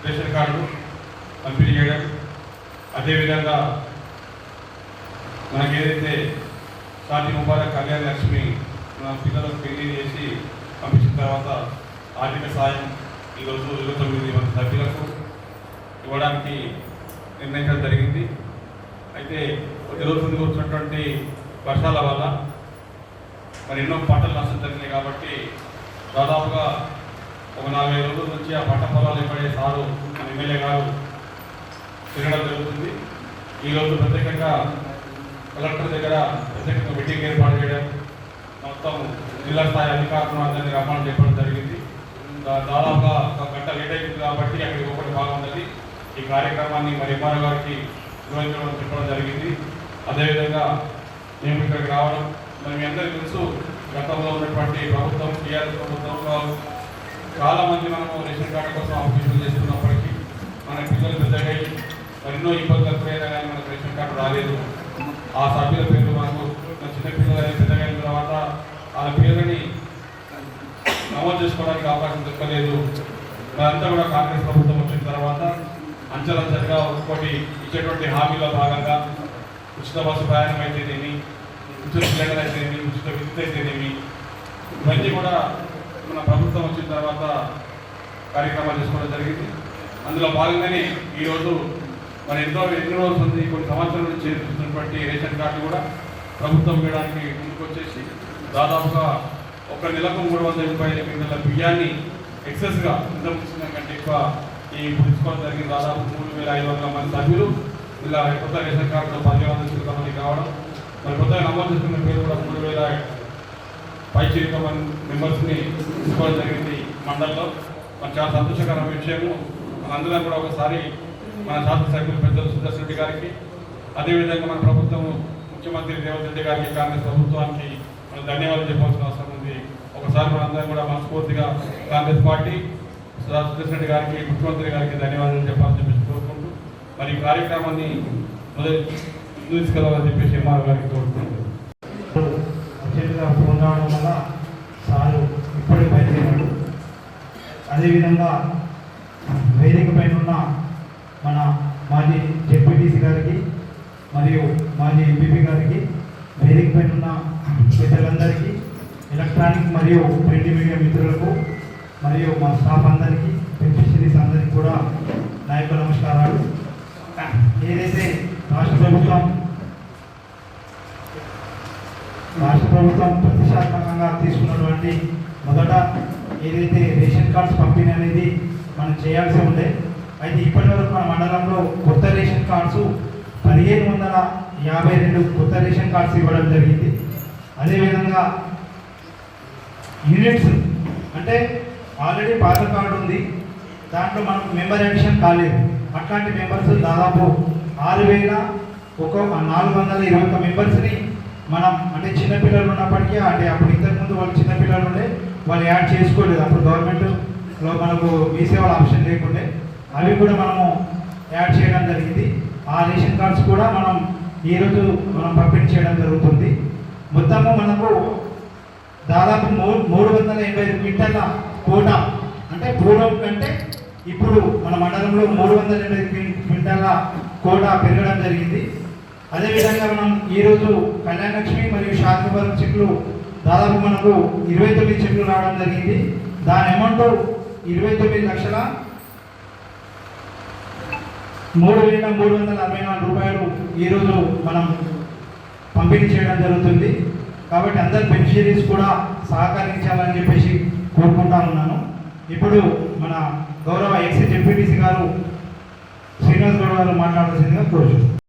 Ration కార్డులు పంపిణీ చేయడం, అదేవిధంగా మనకి ఏదైతే షాదీ ముబారక్ కళ్యాణ లక్ష్మి మన పిల్లలకు పెళ్లి చేసి పంపించిన తర్వాత ఆర్థిక సాయం ఈరోజు 29 మంది సభ్యులకు ఇవ్వడానికి నిర్ణయించడం జరిగింది. అయితే కొద్ది రోజుల నుండి వచ్చినటువంటి వర్షాల వల్ల మరి ఎన్నో పంటలు నష్టం జరిగినాయి. కాబట్టి దాదాపుగా ఒక 40 రోజుల నుంచి ఆ పంట పొలాలు ఇప్పుడే సారు మన ఎమ్మెల్యే గారు తిరగడం జరుగుతుంది. ఈరోజు ప్రత్యేకంగా కలెక్టర్ దగ్గర ప్రత్యేకంగా మీటింగ్ ఏర్పాటు చేయడం, మొత్తం జిల్లా స్థాయి అధికారులను అందరినీ రమ్మని చెప్పడం జరిగింది. దాదాపుగా ఒక గంట లేట్ అయింది కాబట్టి అక్కడికి ఒకటి బాగుంటుంది. ఈ కార్యక్రమాన్ని మరి ఎంఆర్ఓ గారికి నిర్వహించడం చెప్పడం జరిగింది. అదేవిధంగా మేము ఇక్కడికి రావడం, మరి మీ అందరికీ తెలుసు గతంలో ఉన్నటువంటి ప్రభుత్వం టీఆర్ఎస్ ప్రభుత్వంలో చాలామంది మనము రేషన్ కార్డు కోసం అప్లికేషన్ చేస్తున్నప్పటికీ మన పిల్లలు పెద్దగా ఎన్నో ఇబ్బందులు ఎప్పుడైనా కానీ మనకు రేషన్ కార్డు రాలేదు. ఆ సభ్యుల పేర్లు మనకు చిన్నపిల్లలు పెద్దగా అయిన తర్వాత వాళ్ళ పేర్లని నమోదు చేసుకోవడానికి అవకాశం దొరకలేదు. అదంతా కూడా కాంగ్రెస్ ప్రభుత్వం వచ్చిన తర్వాత అంచెలంచెలుగా ఒక్కొక్కటి ఇచ్చేటువంటి హామీలో భాగంగా ఉచిత బస్సు ప్రయాణం అయితేనేమి, ఉచిత సిలిండర్ అయితేనేమి, ఉచిత విద్యుత్ అయితేనేమి, ఇవన్నీ కూడా మన ప్రభుత్వం వచ్చిన తర్వాత కార్యక్రమాలు చేసుకోవడం జరిగింది. అందులో భాగంగానే ఈరోజు మరి ఎన్ని రోజులు ఉంది, కొన్ని సంవత్సరాల నుంచి చేస్తున్నటువంటి రేషన్ కార్డు కూడా ప్రభుత్వం వేయడానికి ముందుకు వచ్చేసి దాదాపుగా ఒక నెలకు 300 రూపాయల కింద బియ్యాన్ని ఎక్సెస్గా ఇంతకుముందు కంటే ఎక్కువ ఈ తీసుకోవడం జరిగింది. దాదాపు 3500 మంది సభ్యులు ఇలా కొత్త రేషన్ కార్డులో 10,000 మంది కావడం, మరి కొత్తగా నమోదు చేసుకున్న పేరు కూడా 3000 పైచిలుక మెంబర్స్ని తీసుకోవడం జరిగింది మండలంలో. మరి చాలా సంతోషకరమైన విషయము. మనందరం కూడా ఒకసారి మన శాసనసభ్యులు పెద్దలు సుదర్శన్ రెడ్డి గారికి, అదేవిధంగా మన ప్రభుత్వం ముఖ్యమంత్రి రేవంత్ రెడ్డి గారికి, కాంగ్రెస్ ప్రభుత్వానికి మనం ధన్యవాదాలు చెప్పాల్సిన అవసరం ఉంది. ఒకసారి మనందరం కూడా మనస్ఫూర్తిగా కాంగ్రెస్ పార్టీ సుదర్శన్ రెడ్డి గారికి, ముఖ్యమంత్రి గారికి ధన్యవాదాలు చెప్పాలని చెప్పేసి కోరుకుంటూ మరి ఈ కార్యక్రమాన్ని తీసుకెళ్ళాలని చెప్పేసి ఎంఆర్ గారికి కోరుకుంటూ ఫోన్ రావడం వల్ల సారు ఇప్పుడే బయలుదేరాడు. అదేవిధంగా వేదిక పైన ఉన్న మన మాజీ జెడ్పీటీసీ గారికి మరియు మాజీ ఎంపీపీ గారికి, వేదిక పైన ఉన్న పెద్దలందరికీ, ఎలక్ట్రానిక్ మరియు ప్రింట్ మీడియా మిత్రులకు మరియు మా స్టాఫ్ అందరికీ, బెనిఫిషరీస్ అందరికీ కూడా నా యొక్క నమస్కారాలు. ఏదైతే రాష్ట్ర ప్రభుత్వం ప్రతిష్టాత్మకంగా తీసుకున్నటువంటి మొదట ఏదైతే రేషన్ కార్డ్స్ పంపిణీ అనేది మనం చేయాల్సి ఉండే, అయితే ఇప్పటి వరకు మన మండలంలో కొత్త రేషన్ కార్డ్స్ 1552 కొత్త రేషన్ కార్డ్స్ ఇవ్వడం జరిగింది. అదేవిధంగా యూనిట్స్ అంటే ఆల్రెడీ పాత కార్డు ఉంది, దాంట్లో మనకు మెంబర్ అడిషన్ కాలేదు. అట్లాంటి మెంబర్స్ దాదాపు 6421 మెంబర్స్ని మనం అంటే చిన్నపిల్లలు ఉన్నప్పటికీ, అంటే అప్పుడు ఇంతకుముందు వాళ్ళు చిన్నపిల్లలు ఉండే వాళ్ళు యాడ్ చేసుకోలేదు. అప్పుడు గవర్నమెంట్లో మనకు మీ సేవల ఆప్షన్ లేకుండే, అవి కూడా మనము యాడ్ చేయడం జరిగింది. ఆ రేషన్ కార్డ్స్ కూడా మనం ఈరోజు మనం పంపిణీ చేయడం జరుగుతుంది. మొత్తము మనకు దాదాపు 385 క్వింటాల కోట, అంటే పూర్వం కంటే ఇప్పుడు మన మండలంలో 385 క్వింటాల కోట పెరగడం జరిగింది. అదేవిధంగా మనం ఈరోజు కళ్యాణ లక్ష్మి మరియు షాదీ ముబారక్ చెట్లు దాదాపు మనకు 29 చెట్లు రావడం జరిగింది. దాని అమౌంట్ 29,03,364 రూపాయలు ఈరోజు మనం పంపిణీ చేయడం జరుగుతుంది. కాబట్టి అందరు బెనిఫిషరీస్ కూడా సహకరించాలని చెప్పేసి కోరుకుంటా ఉన్నాను. ఇప్పుడు మన గౌరవ ఎక్స్ జెడ్పీటీసీ గారు శ్రీనివాస్ గౌడ్ గారు మాట్లాడాల్సిందిగా కోరుచున్నాను.